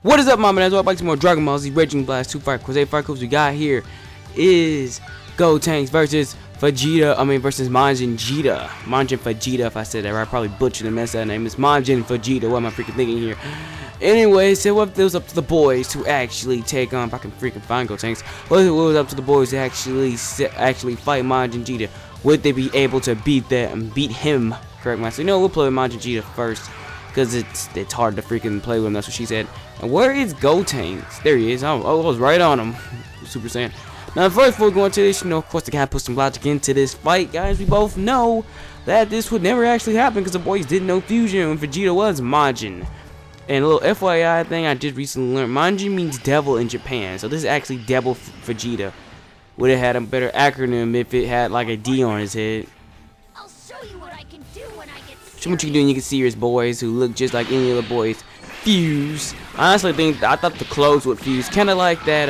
What is up, mama? That's welcome back to more Dragon Ball Z Raging Blast 2 Fight Quiz. Fight Quiz we got here is Gotenks versus Vegeta. Versus Majin Vegeta. Majin Vegeta, if I said that right. I probably butchered and messed that name. It's Majin Vegeta. What am I freaking thinking here? Anyway, so what was up to the boys to actually take on, if I can freaking find Gotenks, what was up to the boys to actually fight Majin Vegeta? Would they be able to beat him? Correct me. So, we'll play with Majin Vegeta first, because it's hard to freaking play with him. That's what she said. And where is Gotenks? There he is. Oh, I was right on him. Super Saiyan. Now, first, before we go into this, of course, I gotta put some logic into this fight, guys. We both know that this would never actually happen because the boys didn't know fusion when Vegeta was Majin. And a little FYI thing I just recently learned: Majin means devil in Japan, so this is actually Devil Vegeta. Would have had a better acronym if it had like a D on his head. I'll show you what I can do when I get serious. So what you can do, and you can see his boys who look just like any other boys fuse. I honestly I thought the clothes would fuse, kind of like that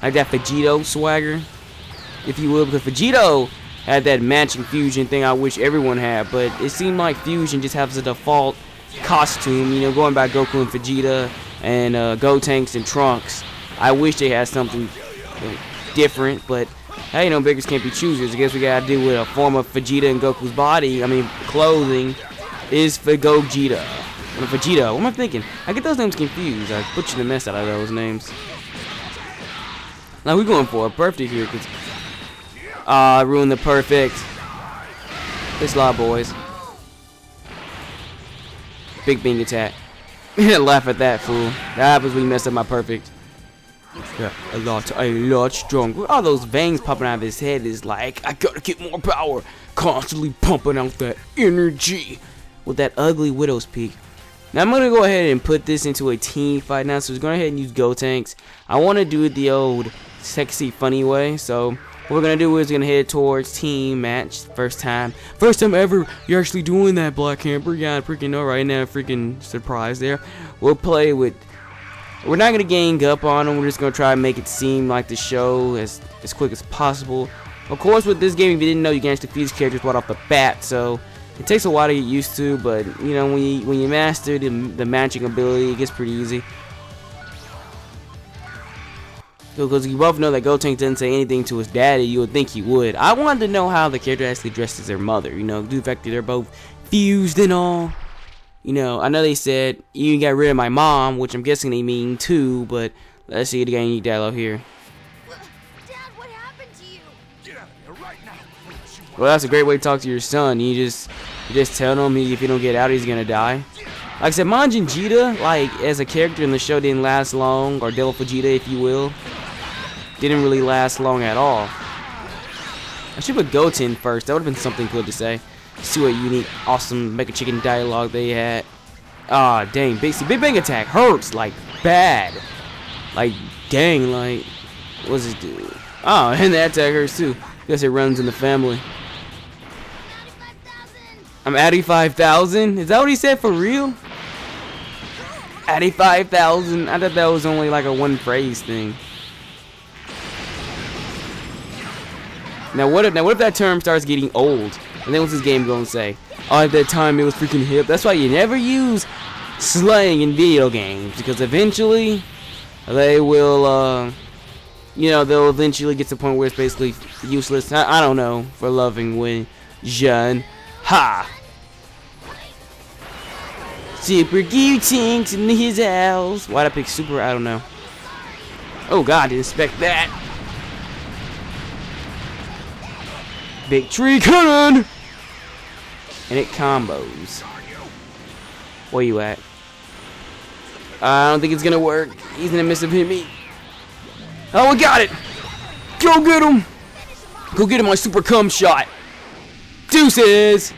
Vegito swagger, if you will, because Vegito had that matching fusion thing I wish everyone had, but it seemed like fusion just has a default costume, going by Goku and Vegeta and Gotenks and Trunks. I wish they had something different, but hey, beggars can't be choosers. I guess we gotta deal with a form of Vegeta and Goku's body. Clothing is for Gogeta. Vegeta. What am I thinking? I get those names confused. I butchered the mess out of those names. Now we're going for a perfect here, cause I ruined the perfect. This lot, boys. Big Bing attack. Laugh at that, fool. That happens when you mess up my perfect. Yeah, a lot stronger. All those veins popping out of his head is like, I gotta get more power. Constantly pumping out that energy with that ugly widow's peak. Now I'm gonna go ahead and put this into a team fight now. So we're going to go ahead and use Gotenks. I want to do it the old sexy funny way. So what we're gonna do is we're gonna head towards team match. First time ever you're actually doing that, Black Camper. Yeah, I freaking know right now. Freaking surprise there. We'll play with. We're not gonna gang up on them. We're just gonna try and make it seem like the show as quick as possible. Of course, with this game, if you didn't know, you can actually fuse characters right off the bat, so it takes a while to get used to. But when you master the matching ability, it gets pretty easy. Because you both know that Gotenks didn't say anything to his daddy, you would think he would. I wanted to know how the character actually dressed as their mother. Due to the fact that they're both fused and all. I know they said, you got rid of my mom, which I'm guessing they mean too, but let's see it again. You dialogue here. Dad, what happened to you? Get out of here right now. Well, that's a great way to talk to your son. You just tell him if you don't get out, he's gonna die. Like I said, Majin Vegeta, as a character in the show, didn't last long, or Devil Vegeta, if you will, didn't really last long at all. I should put Goten first. That would have been something good to say. See what unique, awesome Mecha Chicken dialogue they had. Ah, dang, Big Bang attack hurts like bad. Dang, what's this do? Oh, and that attack hurts too. Guess it runs in the family. I'm adding 5,000. Is that what he said for real? Adding 5,000. I thought that was only like a one phrase thing. Now what if that term starts getting old? And then what's this game gonna say? Oh, at that time it was freaking hip. That's why you never use slang in video games, because eventually they will, they'll eventually get to the point where it's basically useless. I don't know, for loving with Jean. Ha! Super Gotenks in his house. Why'd I pick Super? I don't know. Oh God, didn't expect that. Big tree cannon! And it combos. Where you at? I don't think it's gonna work. He's in the midst of hitting me. Oh, we got it! Go get him! Go get him, my super cum shot! Deuces!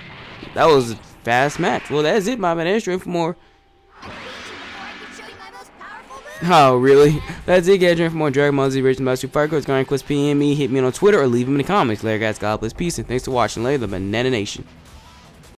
That was a fast match. Well, that's it, my man. That's straight for more. Oh, really? That's it, guys. For more Dragon Ball Z Raging Blast 2 Fight Quiz, go and PM me, hit me on Twitter, or leave them in the comments. Later, guys. God bless, peace, and thanks for watching. Later, the Banana Nation.